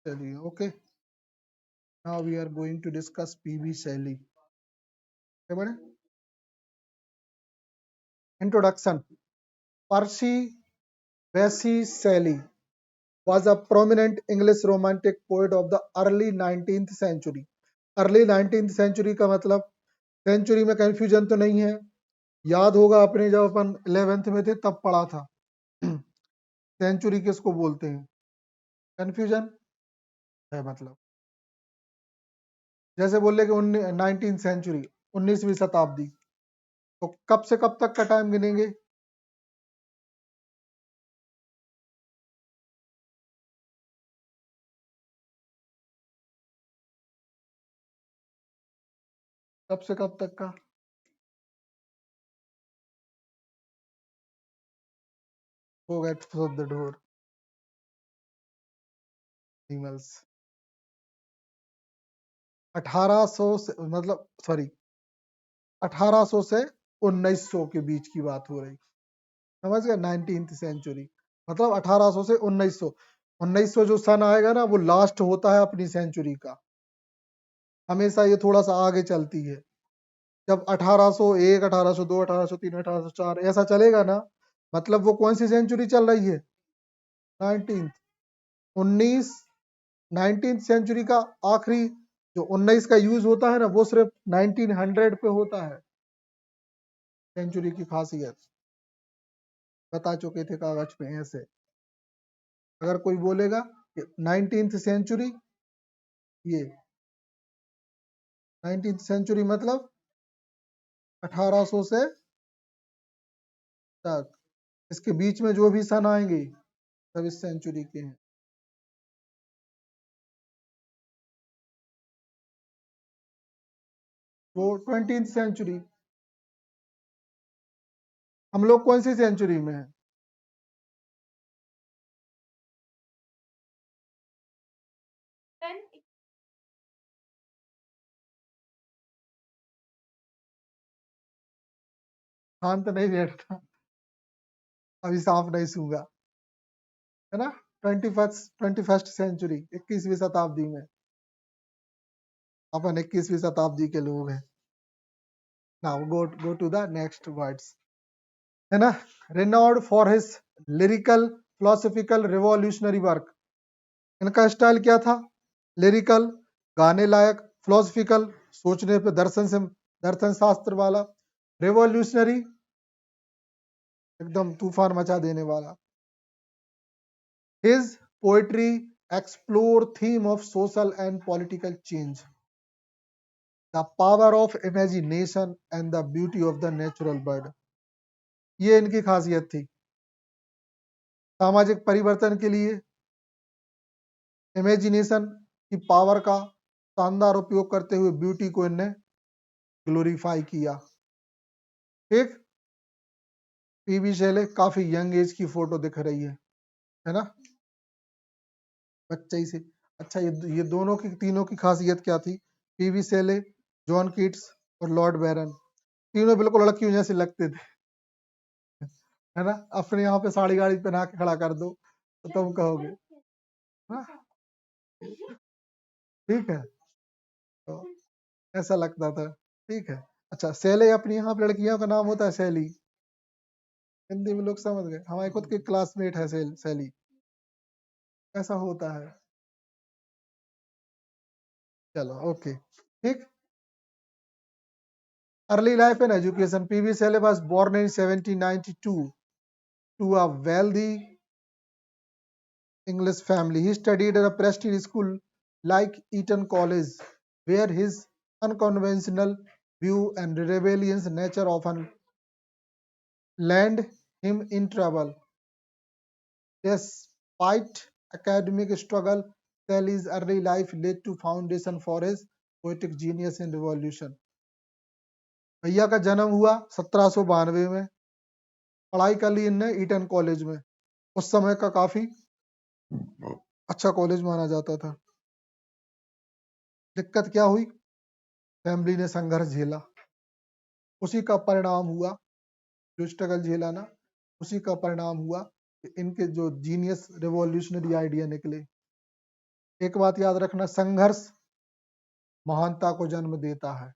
चलिए, okay, now we are going to discuss P V Shelley. क्या बने? Introduction. Percy Percy Shelley was a prominent English romantic poet of the early 19th century. Early 19th century का मतलब, century में confusion तो नहीं है, याद होगा अपने जब अपन 11th में थे तब पढ़ा था। सेंचुरी किसको बोलते हैं? कंफ्यूजन है मतलब, जैसे बोले कि 19th सेंचुरी, 19वीं शताब्दी, तो कब से कब तक का टाइम गिनेंगे? कब से कब तक का? हो गए द डोर एनिमल्स। 1800 से, मतलब सॉरी, 1800 से 1900 के बीच की बात हो रही, समझ गए? 19th सेंचुरी मतलब 1800 से 1900। 1900 जो सन आएगा ना, वो लास्ट होता है अपनी सेंचुरी का, हमेशा ये थोड़ा सा आगे चलती है। जब 1801, 1802, 1803, 1804 ऐसा चलेगा ना, मतलब वो कौन सी सेंचुरी चल रही है? 19th। 19 19th सेंचुरी का आखिरी जो 19 का यूज होता है ना, वो सिर्फ 1900 पे होता है। सेंचुरी की खासियत बता चुके थे कागज पे ऐसे। अगर कोई बोलेगा कि 19th सेंचुरी, ये 19th सेंचुरी मतलब 1800 से तक, इसके बीच में जो भी सन आएंगे सब इस सेंचुरी के हैं। वो 20th सेंचुरी। हम लोग कौन सी सेंचुरी में है? शांत नहीं बैठना, अभी सांप नहीं सूंगा, है ना? 21st सेंचुरी, 21वीं शताब्दी में, अपन 21वीं शताब्दी के लोग हैं। Now go to the next words, है ना? Renowned for his lyrical philosophical revolutionary work. इनका स्टाइल क्या था? लिरिकल, गाने लायक, फिलोसफिकल, सोचने पे दर्शन शास्त्र वाला, रिवॉल्यूशनरी, एकदम तूफान मचा देने वाला। His poetry explore theme of social and political change, the power of imagination and the beauty of the natural world. ये इनकी खासियत थी। सामाजिक परिवर्तन के लिए इमेजिनेशन की पावर का शानदार उपयोग करते हुए ब्यूटी को इनने ग्लोरीफाई किया। ठीक। पीवी शैले काफी यंग एज की फोटो दिख रही है ना? बच्चे ही से। अच्छा, ये दोनों की, तीनों की खासियत क्या थी? पीवी शैले, जॉन कीट्स और लॉर्ड बैरन, तीनों बिल्कुल लड़कियों जैसे लगते थे, है ना? अपने यहाँ पे साड़ी गाड़ी पहना के खड़ा कर दो तो तुम कहोगे, हाँ, ठीक है, तो ऐसा लगता था। ठीक है। अच्छा, शैले अपनी यहाँ पे लड़कियों का नाम होता है शैली, हिंदी में लोग समझ गए, हमारे खुद के क्लासमेट है शैली, ऐसा होता है। चलो, ओके, ठीक। Early life and education. P V Shelley was born in 1792 to a wealthy English family. He studied at a prestigious school like Eton College, where his unconventional view and rebellious nature often land him in trouble. Despite academic struggle, Shelley's early life laid to foundation for his poetic genius and revolution. भैया का जन्म हुआ 1792 में, पढ़ाई कर ली इनने eaten college में, उस समय का काफी अच्छा कॉलेज माना जाता था। दिक्कत क्या हुई? फैमिली ने संघर्ष झेला, उसी का परिणाम हुआ जो स्ट्रगल झेला ना, उसी का परिणाम हुआ कि इनके जो जीनियस रिवॉल्यूशनरी आइडिया निकले। एक बात याद रखना, संघर्ष महानता को जन्म देता है,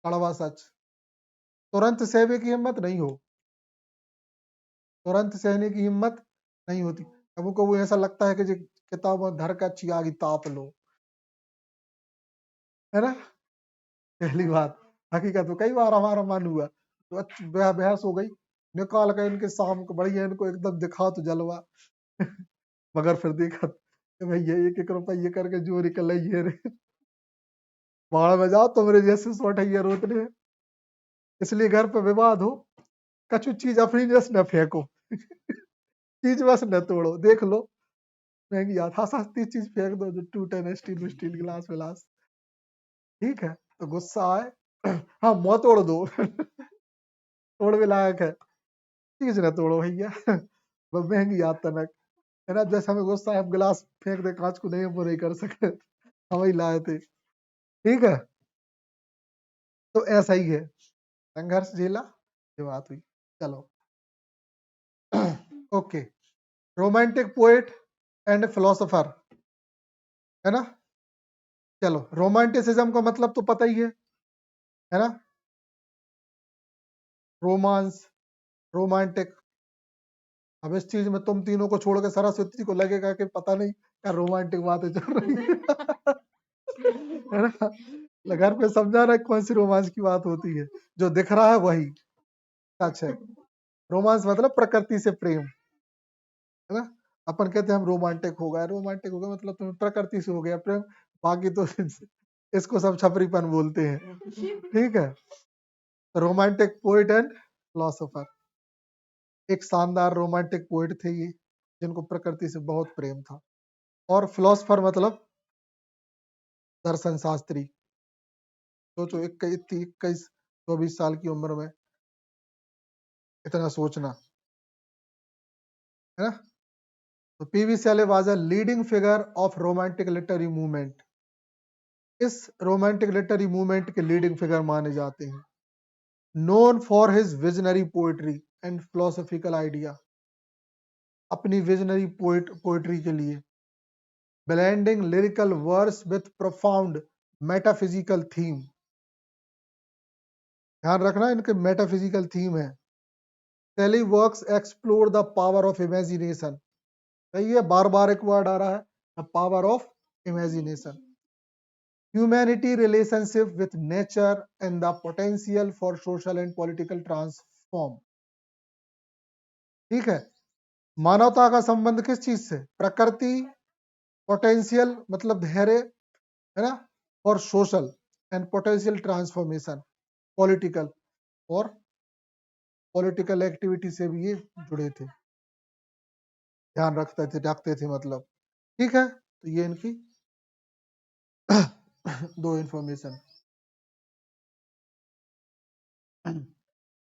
कड़वा सच। तुरंत सहने की हिम्मत नहीं हो, तुरंत सहने की हिम्मत नहीं होती। कभी कभी ऐसा लगता है कि जो किताब धर का अच्छी आगे ताप लो, है ना। पहली बात, हकीकत में कई बार हमारा मन हुआ तो बहस हो गई, निकाल कर इनके सामने को बढ़िया इनको एकदम दिखा तो जलवा। मगर फिर देखा कि भाई ये एक एक रुपये करके जो निकल ये रे, बाढ़ में जाओ तुम्हारे जैसे सोटैया रोतने हैं। इसलिए घर पे विवाद हो, कछु चीज अपनी जैस न फेंको, चीज बस न तोड़ो, देख लो महंगी आता सस्ती चीज फेंक दो जो टूटे न, स्टील स्टील गिलास विलास, ठीक है। तो गुस्सा आए हाँ मुंह तोड़ दो तोड़ भी लायक है, चीज न तोड़ो भैया वो महंगी आता तनक, है ना। जैसे हमें गुस्सा है हम गिलास फेंक दे कांच को, नहीं वो नहीं कर सके, हम वही लाए थे, ठीक है। तो ऐसा ही है, संघर्ष झेला, ये बात हुई। चलो okay, romantic poet and philosopher, है ना। चलो रोमांटिसिज्म का मतलब तो पता ही है ना। Romance, romantic. अब इस चीज में तुम तीनों को छोड़ के सरस्वती को लगेगा कि पता नहीं क्या रोमांटिक बातें चल रही है ना। घर पे समझा रहा है कौन सी रोमांस की बात होती है, जो दिख रहा है वही सच है। रोमांस मतलब प्रकृति से प्रेम, है ना। अपन कहते हैं हम रोमांटिक हो गए, रोमांटिक हो गए मतलब तुम्हें प्रकृति से हो गया प्रेम, बाकी तो इसको सब छपरीपन बोलते हैं, ठीक है। रोमांटिक पोइट एंड फिलोसोफर, एक शानदार रोमांटिक पोइट थे ये, जिनको प्रकृति से बहुत प्रेम था। और फिलोसोफर मतलब दर्शन शास्त्री। सोचो 21-24 साल की उम्र में इतना सोचना, है ना। तो PV Shelley was a leading figure of romantic literary movement, इस रोमांटिक लिटरेरी मूवमेंट के लीडिंग फिगर माने जाते हैं। Known for his visionary poetry and philosophical idea, अपनी विजनरी पोएट्री के लिए, blending lyrical verse with profound metaphysical theme, ध्यान रखना इनके मेटाफिजिकल थीम है। Shelley works explore the power of imagination, सही है, बार बार एक वर्ड आ रहा है, the power of imagination, humanity relationship with nature and the potential for social and political transform, ठीक है। मानवता का संबंध किस चीज से, प्रकृति, पोटेंशियल मतलब धैर्य, है ना, और social and potential transformation, political और पॉलिटिकल एक्टिविटी से भी ये जुड़े थे, ध्यान रखते थे मतलब, ठीक है। तो ये इनकी दो information.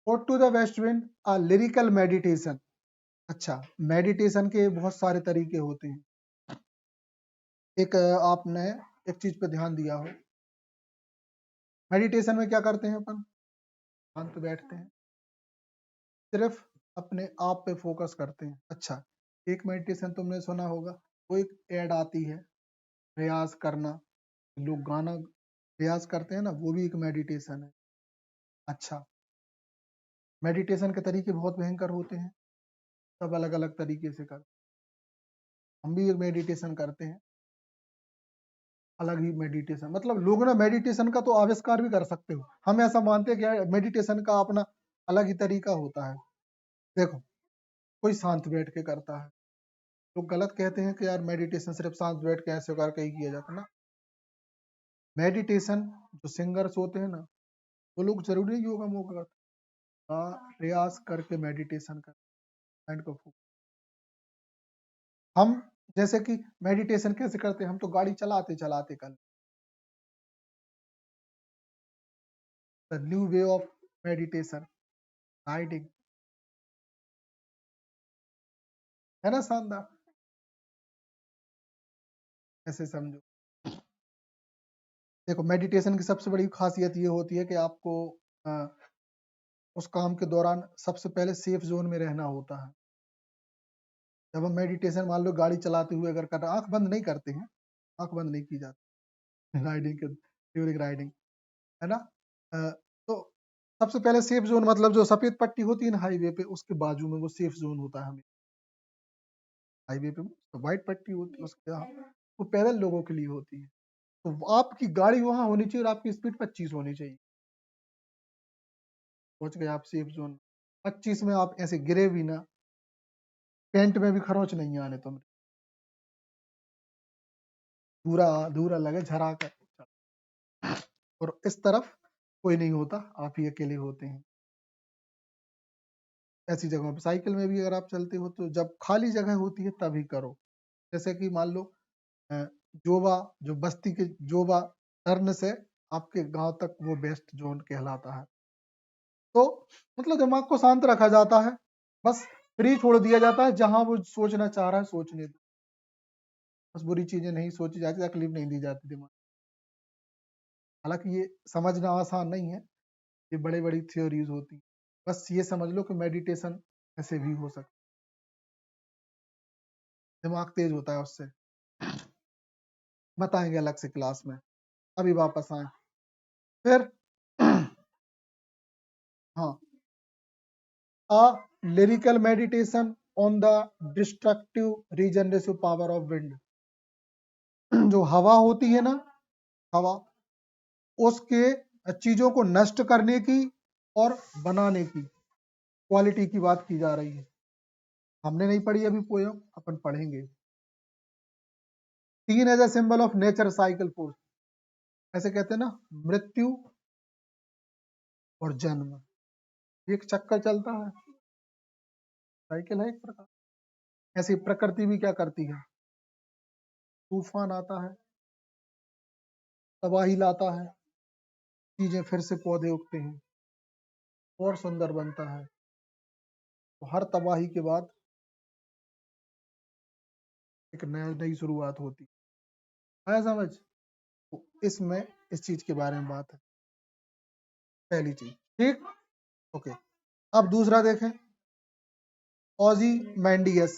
Ode to the West Wind, a lyrical meditation। अच्छा, मेडिटेशन के बहुत सारे तरीके होते हैं। एक आपने एक चीज पे ध्यान दिया हो, मेडिटेशन में क्या करते हैं अपन, शांत बैठते हैं, सिर्फ अपने आप पे फोकस करते हैं। अच्छा, एक मेडिटेशन तुमने सुना होगा, वो एक एड आती है, रियाज करना, लोग गाना रियाज करते हैं ना, वो भी एक मेडिटेशन है। अच्छा, मेडिटेशन के तरीके बहुत भयंकर होते हैं, सब अलग अलग तरीके से कर, हम भी एक मेडिटेशन करते हैं, अलग ही मेडिटेशन, मतलब लोग ना मेडिटेशन का तो आविष्कार भी कर सकते हो, हम ऐसा मानते हैं कि मेडिटेशन का अपना अलग ही तरीका होता है। देखो, कोई शांत बैठ के करता है, लोग गलत कहते हैं कि यार मेडिटेशन सिर्फ शांत बैठ के ऐसे करके ही किया जाता ना। मेडिटेशन जो सिंगर्स होते हैं ना, वो लोग जरूरी नहीं योगा मोगा करते, हाँ रियाज करके मेडिटेशन कर, माइंड को focus। हम जैसे कि मेडिटेशन कैसे करते हैं, हम तो गाड़ी चलाते चलाते कर, the new way of meditation, riding, है ना शानदार, ऐसे समझो। देखो मेडिटेशन की सबसे बड़ी खासियत ये होती है कि आपको उस काम के दौरान सबसे पहले सेफ जोन में रहना होता है। जब हम मेडिटेशन मान लो गाड़ी चलाते हुए अगर कर आंख बंद नहीं करते हैं, आंख बंद नहीं की जाती राइडिंग के ड्यूरिंग राइडिंग, है ना। तो सबसे पहले सेफ जोन मतलब जो सफेद पट्टी होती है ना हाईवे पे, उसके बाजू में वो सेफ जोन होता है। हमें हाईवे पे तो व्हाइट पट्टी होती है, उसके वो पैदल लोगों के लिए होती है। तो आपकी गाड़ी वहां होनी चाहिए और आपकी स्पीड 25 होनी चाहिए। पहुंच गए आप सेफ जोन 25 में, आप ऐसे गिरे भी ना, पेंट में भी खरोच नहीं आने तुम, धूरा धूरा लगे झरा कर। और इस तरफ कोई नहीं होता, आप ही अकेले होते हैं। ऐसी जगहों पे साइकिल में भी अगर आप चलते हो तो जब खाली जगह होती है तभी करो। जैसे कि मान लो अ, जोबा, जो बस्ती के जोबा टर्न से आपके गांव तक वो बेस्ट जोन कहलाता है। तो मतलब दिमाग को शांत रखा जाता है, बस फ्री छोड़ दिया जाता है, जहां वो सोचना चाह रहा है सोचने दो, बस बुरी चीजें नहीं सोची जाती, तकलीफ नहीं दी जाती दिमाग। हालांकि ये समझना आसान नहीं है, ये बड़ी बड़ी थ्योरीज होती हैं। बस ये समझ लो कि मेडिटेशन ऐसे भी हो सकता है, दिमाग तेज होता है उससे। बताएंगे अलग से क्लास में, अभी वापस आए फिर। हाँ, a lyrical meditation on the destructive regenerative power of wind। जो हवा होती है ना, हवा, उसके चीजों को नष्ट करने की और बनाने की क्वालिटी की बात की जा रही है। हमने नहीं पढ़ी अभी पोयम, अपन पढ़ेंगे। Seen as a symbol of nature cycle force, ऐसे कहते हैं ना, मृत्यु और जन्म, एक चक्कर चलता है, साइकिल है एक प्रकार। ऐसी प्रकृति भी क्या करती है, तूफान आता है, तबाही लाता है, चीजें फिर से पौधे उगते हैं और सुंदर बनता है। तो हर तबाही के बाद एक नया नई शुरुआत होती है, आया समझ। तो इसमें इस चीज के बारे में बात है, पहली चीज, ठीक। ओके, अब दूसरा देखें, ओजी मैंडियस।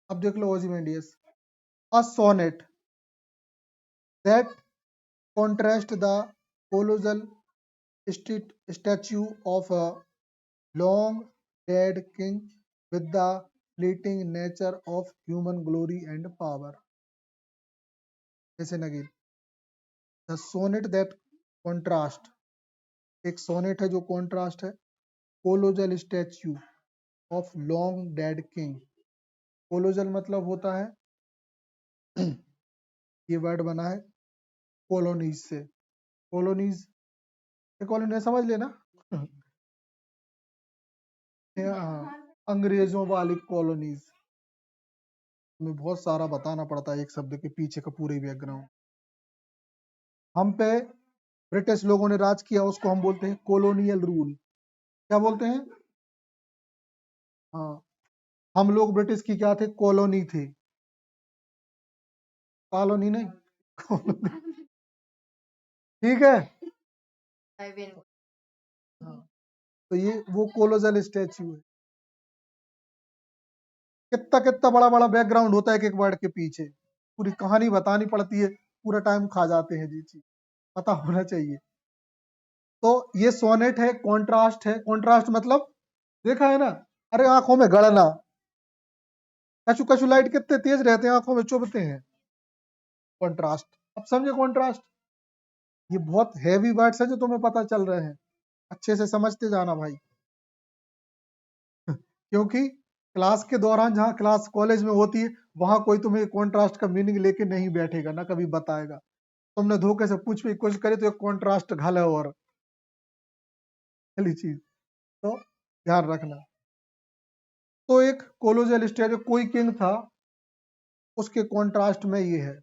अब देख लो Ozymandias, a sonnet that contrast the colossal statue of a long dead king with the fleeting nature of human glory and power। Listen again, the sonnet that contrast, एक सोनेट है जो contrast है, colossal statue of long dead king. Colossal मतलब होता है, ये word बना है कॉलोनीज से, कॉलोनीज, कॉलोनी समझ लेना अंग्रेजों वाली कॉलोनीज में बहुत सारा बताना पड़ता है एक शब्द के पीछे का पूरे बैकग्राउंड। हम पे ब्रिटिश लोगों ने राज किया, उसको हम बोलते हैं कॉलोनियल रूल। क्या बोलते हैं? हाँ, हम लोग ब्रिटिश की क्या थे, कॉलोनी थे, कॉलोनी नहीं ठीक है। हाँ, तो ये वो कोलोजल स्टैच्यू है। कितना कितना बड़ा बड़ा बैकग्राउंड होता है एक एक वर्ड के पीछे, पूरी कहानी बतानी पड़ती है, पूरा टाइम खा जाते हैं जी, चीज पता होना चाहिए। तो ये सोनेट है, कॉन्ट्रास्ट है। कॉन्ट्रास्ट मतलब देखा है ना, अरे आंखों में गड़ना, कछु कछु लाइट कितने तेज रहते हैं, आंखों में चुभते हैं, कॉन्ट्रास्ट। अब समझे कॉन्ट्रास्ट, ये बहुत हैवी वर्ड्स है जो तुम्हें पता चल रहे हैं, अच्छे से समझते जाना भाई क्योंकि क्लास के दौरान, जहाँ क्लास कॉलेज में होती है, वहां कोई तुम्हें कॉन्ट्रास्ट का मीनिंग लेके नहीं बैठेगा ना कभी बताएगा। तुमने धोखे से पूछने की कोशिश करी तो एक कॉन्ट्रास्ट घाला और पहली चीज तो ध्यान रखना। तो एक कोलोजल स्टैच्यू, कोई किंग था, उसके कॉन्ट्रास्ट में ये है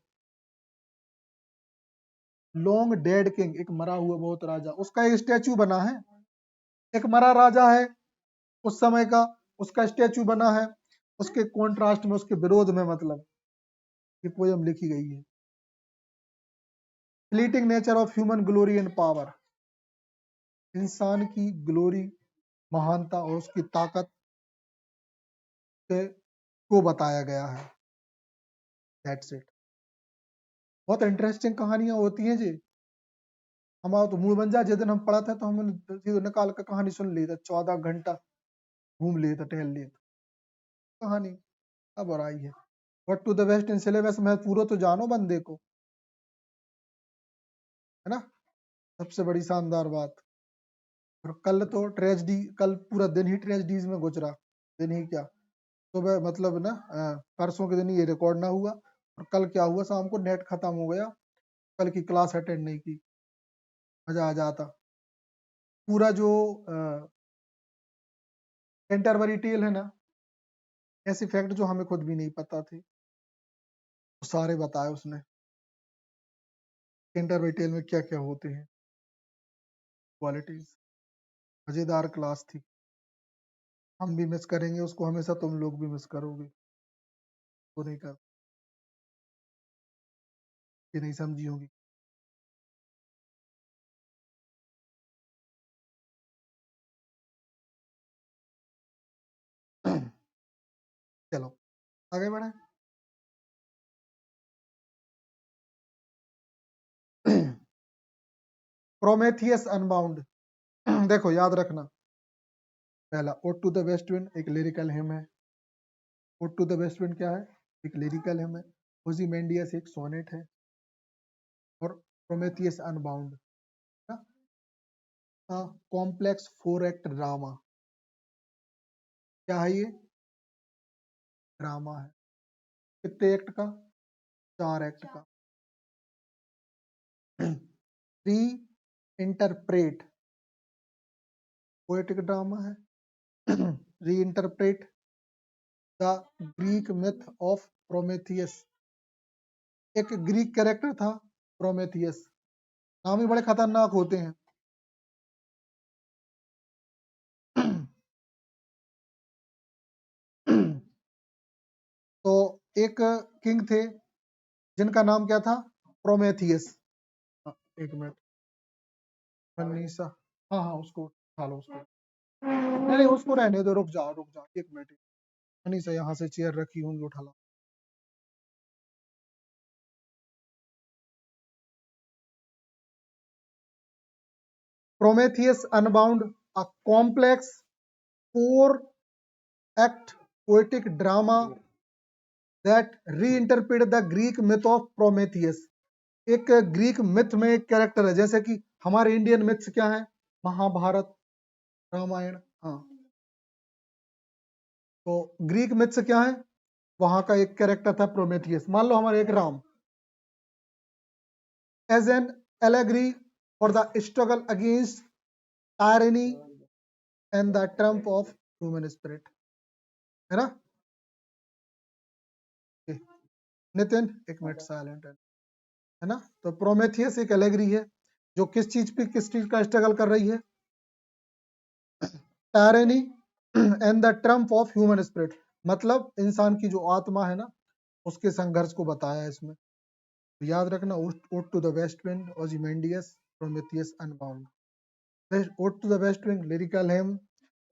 लॉन्ग डेड किंग, एक मरा हुआ बहुत राजा, उसका एक स्टैच्यू बना है। एक मरा राजा है उस समय का, उसका स्टैच्यू बना है, उसके कॉन्ट्रास्ट में, उसके विरोध में, मतलब ये पोयम लिखी गई है। Fleeting nature of human glory and power, इंसान की ग्लोरी, महानता और उसकी ताकत को बताया गया है। That's it. बहुत इंटरेस्टिंग कहानियां होती हैं जी। हमारा तो मूड बन जाए, जिस दिन हम पढ़ा था तो हमने निकाल कर कहानी सुन ली था, 14 घंटा घूम लिए थे, टहल लिए थे, कहानी अब और आई है। बट टू द वेस्ट इन सिलेबस में पूरा तो जानो बंदे को, है ना, सबसे बड़ी शानदार बात। और कल तो ट्रेजिडी, कल पूरा दिन ही ट्रेजिडीज में गुजरा, दिन ही क्या, सुबह मतलब ना परसों के दिन ये रिकॉर्ड ना हुआ, और कल क्या हुआ, शाम को नेट खत्म हो गया, कल की क्लास अटेंड नहीं की, मजा आ जाता। पूरा जो कैंटरबरी टेल है ना, ऐसे फैक्ट जो हमें खुद भी नहीं पता थे, वो सारे बताए उसने। कैंटरबरी टेल में क्या क्या होते हैं, क्वालिटीज, मजेदार क्लास थी। हम भी मिस करेंगे उसको हमेशा, तुम लोग भी मिस करोगे, वो नहीं कर, ये नहीं समझी होगी। चलो आगे बढ़े। प्रोमेथियस अनबाउंड, देखो याद रखना, पहला ode to the waste wind एक लिरिकल हिम है। Ode to the waste wind क्या है, एक लिरिकल हिम है। ओzymandias एक सोनेट है, और Prometheus unbound complex 4 act drama, क्या है ये, ड्रामा है। कितने एक्ट का, 4 एक्ट का। री इंटरप्रेट, पोएटिक ड्रामा है। री interpret the Greek myth of Prometheus, एक ग्रीक कैरेक्टर था प्रोमेथियस, नाम ही बड़े खतरनाक होते हैं। तो एक किंग थे जिनका नाम क्या था, प्रोमेथियस। एक मिनट, मनीषा, हाँ हाँ उसको उठा लो, उसको नहीं नहीं उसको रहने दो, रुक जाओ रुक जाओ, एक मिनट। मनीषा यहाँ से चेयर रखी होंगी, उठा लो। Prometheus Unbound, a complex 4-act poetic drama that reinterpret the Greek myth of Prometheus। एक ग्रीक मिथ में एक कैरेक्टर है, जैसे कि हमारे इंडियन मिथ्स क्या है, महाभारत, रामायण, हाँ, तो ग्रीक मिथ्स क्या है, वहां का एक कैरेक्टर था प्रोमेथियस। मान लो हमारे एक राम, as an allegory for the struggle against tyranny and the triumph of human spirit, है ना। नितिन एक मिनट साइलेंट है ना। तो प्रोमेथियस एक एलेगरी है जो किस चीज का स्ट्रगल कर रही है, tyranny and the triumph of human spirit, मतलब इंसान की जो आत्मा है ना, उसके संघर्ष को बताया है इसमें। तो याद रखना, Ode to the waste Wind, Ozymandias, Prometheus Unbound. Ode to the waste Wind lyrical hymn,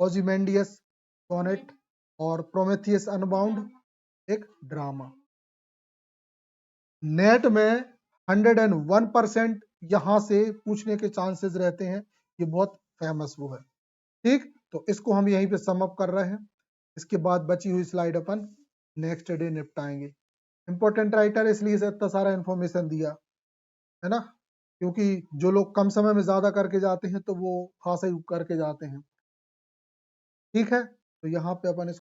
Ozymandias sonnet, और प्रोमेथियस अनबाउंड एक ड्रामा। नेट में 101% यहाँ से पूछने के चांसेस रहते हैं, ये बहुत फेमस वो है। ठीक, तो इसको हम यहीं पे सम अप कर रहे हैं। इसके बाद बची हुई स्लाइड अपन नेक्स्ट डे निपटाएंगे। इंपॉर्टेंट राइटर इसलिए से इतना सारा इंफॉर्मेशन दिया है ना, क्योंकि जो लोग कम समय में ज्यादा करके जाते हैं तो वो खासा ही करके जाते हैं। ठीक है, तो यहाँ पे अपन